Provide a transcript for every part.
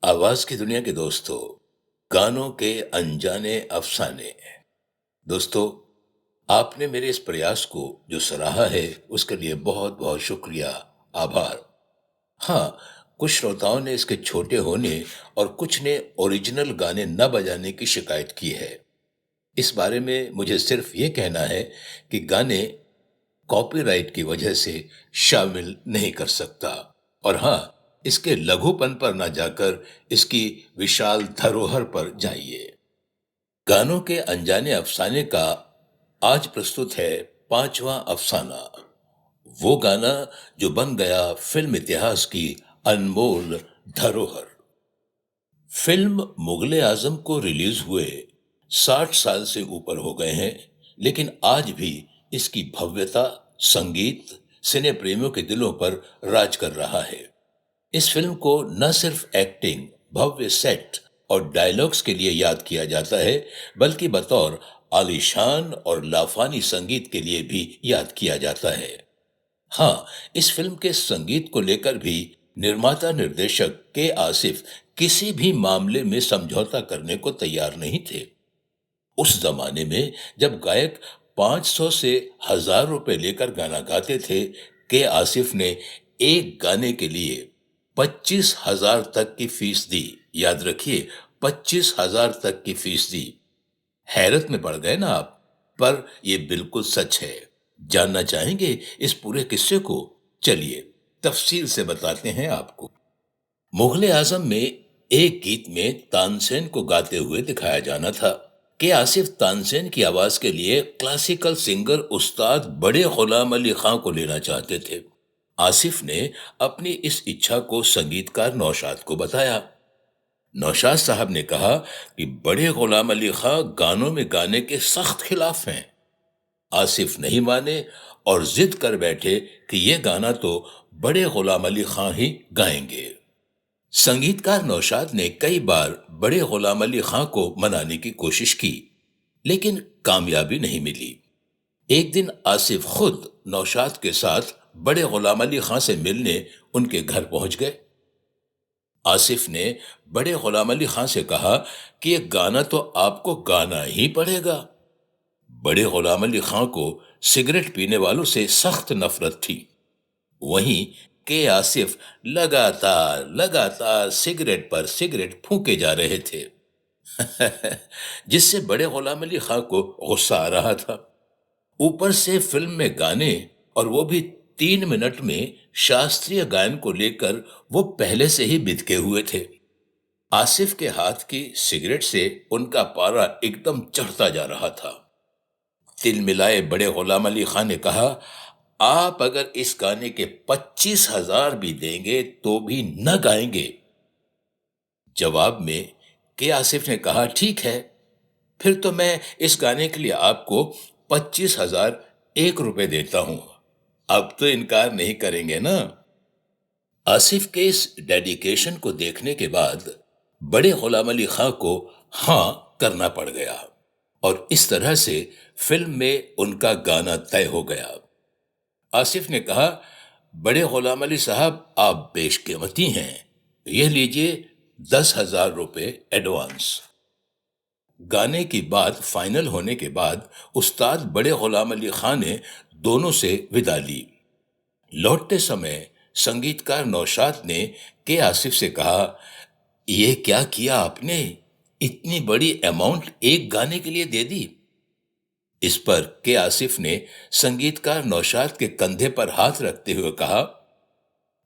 आवाज की दुनिया के दोस्तों, गानों के अनजाने अफसाने। दोस्तों, आपने मेरे इस प्रयास को जो सराहा है, उसके लिए बहुत बहुत शुक्रिया, आभार। हाँ, कुछ श्रोताओं ने इसके छोटे होने और कुछ ने ओरिजिनल गाने न बजाने की शिकायत की है। इस बारे में मुझे सिर्फ ये कहना है कि गाने कॉपीराइट की वजह से शामिल नहीं कर सकता। और हाँ, इसके लघुपन पर ना जाकर इसकी विशाल धरोहर पर जाइए। गानों के अनजाने अफसाने का आज प्रस्तुत है पांचवा अफसाना। वो गाना जो बन गया फिल्म इतिहास की अनमोल धरोहर। फिल्म मुगले आजम को रिलीज हुए 60 साल से ऊपर हो गए हैं, लेकिन आज भी इसकी भव्यता, संगीत सिने प्रेमियों के दिलों पर राज कर रहा है। इस फिल्म को न सिर्फ एक्टिंग, भव्य सेट और डायलॉग्स के लिए याद किया जाता है, बल्कि बतौर आलीशान और लाफानी संगीत के लिए भी याद किया जाता है। हाँ, इस फिल्म के संगीत को लेकर भी निर्माता निर्देशक के आसिफ किसी भी मामले में समझौता करने को तैयार नहीं थे। उस जमाने में जब गायक 500 से 1000 रुपए लेकर गाना गाते थे, के आसिफ ने एक गाने के लिए 25,000 तक की फीस दी। याद रखिए, 25,000 तक की फीस दी। हैरत में पड़ गए ना आप? पर यह बिल्कुल सच है। जानना चाहेंगे इस पूरे किस्से को? चलिए तफसील से बताते हैं आपको। मुगले आजम में एक गीत में तानसेन को गाते हुए दिखाया जाना था। के आसिफ तानसेन की आवाज के लिए क्लासिकल सिंगर उस्ताद बड़े गुलाम अली खां को लेना चाहते थे। आसिफ ने अपनी इस इच्छा को संगीतकार नौशाद को बताया। नौशाद साहब ने कहा कि बड़े गुलाम अली खां गानों में गाने के सख्त खिलाफ हैं। आसिफ नहीं माने और जिद कर बैठे कि यह गाना तो बड़े गुलाम अली खां ही गाएंगे। संगीतकार नौशाद ने कई बार बड़े गुलाम अली खां को मनाने की कोशिश की, लेकिन कामयाबी नहीं मिली। एक दिन आसिफ खुद नौशाद के साथ बड़े गुलाम अली खां से मिलने उनके घर पहुंच गए। आसिफ ने बड़े गुलाम अली खां से कहा कि यह गाना तो आपको गाना ही पड़ेगा। बड़े गुलाम अली खां को सिगरेट पीने वालों से सख्त नफरत थी। वहीं के आसिफ लगातार लगातार सिगरेट पर सिगरेट फूके जा रहे थे। जिससे बड़े गुलाम अली खां को गुस्सा आ रहा था। ऊपर से फिल्म में गाने, और वो भी 3 मिनट में शास्त्रीय गायन को लेकर वो पहले से ही बिदके हुए थे। आसिफ के हाथ की सिगरेट से उनका पारा एकदम चढ़ता जा रहा था। तिल मिलाए बड़े गुलाम अली खान ने कहा, आप अगर इस गाने के 25,000 भी देंगे तो भी न गाएंगे। जवाब में के आसिफ ने कहा, ठीक है, फिर तो मैं इस गाने के लिए आपको 25,001 रुपए देता हूं। अब तो इनकार नहीं करेंगे ना? आसिफ के इस डेडिकेशन को देखने के बाद बड़े गुलाम अली खां को हां करना पड़ गया, और इस तरह से फिल्म में उनका गाना तय हो गया। आसिफ ने कहा, बड़े गुलाम अली साहब, आप बेशकीमती हैं, यह लीजिए 10,000 रुपए एडवांस। गाने की बात फाइनल होने के बाद उस्ताद बड़े गुलाम अली खां ने दोनों से विदा ली। लौटते समय संगीतकार नौशाद ने के आसिफ से कहा, यह क्या किया आपने? इतनी बड़ी अमाउंट एक गाने के लिए दे दी। इस पर के आसिफ ने संगीतकार नौशाद के कंधे पर हाथ रखते हुए कहा,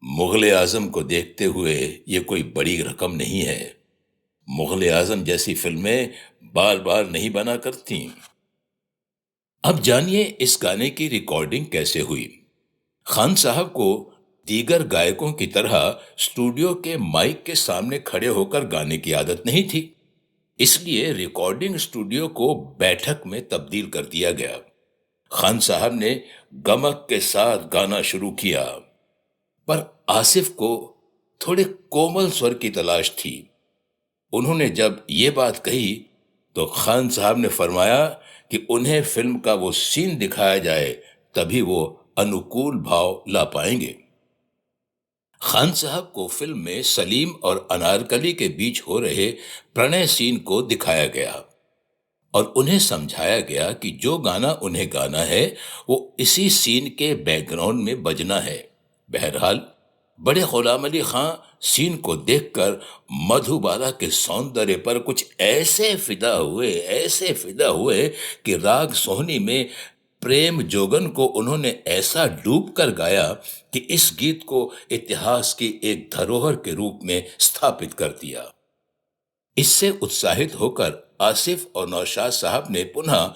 मुगले आजम को देखते हुए यह कोई बड़ी रकम नहीं है। मुगले आजम जैसी फिल्में बार बार नहीं बना करती। अब जानिए इस गाने की रिकॉर्डिंग कैसे हुई। खान साहब को दीगर गायकों की तरह स्टूडियो के माइक के सामने खड़े होकर गाने की आदत नहीं थी, इसलिए रिकॉर्डिंग स्टूडियो को बैठक में तब्दील कर दिया गया। खान साहब ने गमक के साथ गाना शुरू किया, पर आसिफ को थोड़े कोमल स्वर की तलाश थी। उन्होंने जब ये बात कही तो खान साहब ने फरमाया कि उन्हें फिल्म का वो सीन दिखाया जाए, तभी वो अनुकूल भाव ला पाएंगे। खान साहब को फिल्म में सलीम और अनारकली के बीच हो रहे प्रणय सीन को दिखाया गया और उन्हें समझाया गया कि जो गाना उन्हें गाना है वो इसी सीन के बैकग्राउंड में बजना है। बहरहाल बड़े गुलाम अली खां सीन को देखकर मधुबाला के सौंदर्य पर कुछ ऐसे फिदा हुए कि राग सोहनी में प्रेम जोगन को उन्होंने ऐसा डूब कर गाया कि इस गीत को इतिहास की एक धरोहर के रूप में स्थापित कर दिया। इससे उत्साहित होकर आसिफ और नौशाद साहब ने पुनः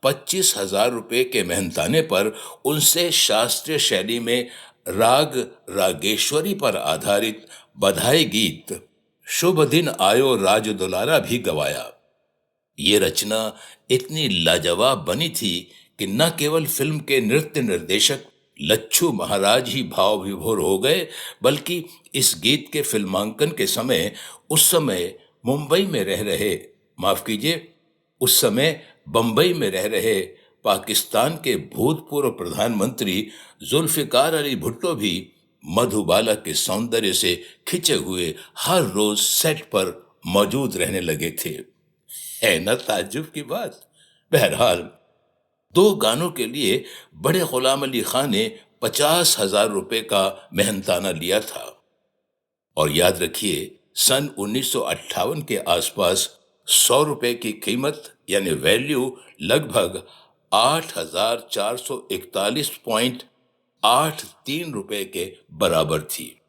25,000 रुपए के मेहनताने पर उनसे शास्त्रीय शैली में राग रागेश्वरी पर आधारित बधाई गीत शुभ दिन आयो राज दुलारा भी गवाया। ये रचना इतनी लाजवाब बनी थी कि न केवल फिल्म के नृत्य निर्देशक लच्छू महाराज ही भाव विभोर हो गए, बल्कि इस गीत के फिल्मांकन के समय उस समय मुंबई में रह रहे माफ कीजिए उस समय बंबई में रह रहे पाकिस्तान के भूतपूर्व प्रधानमंत्री जुल्फिकार अली भुट्टो भी मधुबाला के सौंदर्य से खिंचे हुए हर रोज सेट पर मौजूद रहने लगे थे। है न ताज्जुब की बात। बहरहाल 2 गानों के लिए बड़े गुलाम अली खां ने 50,000 रुपए का मेहनताना लिया था और याद रखिए सन 1958 के आसपास 100 रुपए की कीमत यानी वैल्यू लगभग 8,441.83 रुपए के बराबर थी।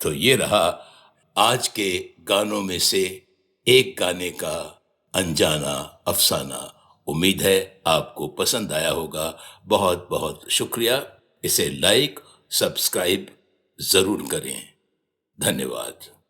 तो ये रहा आज के गानों में से एक गाने का अनजाना अफसाना। उम्मीद है आपको पसंद आया होगा। बहुत बहुत शुक्रिया। इसे लाइक सब्सक्राइब जरूर करें। धन्यवाद।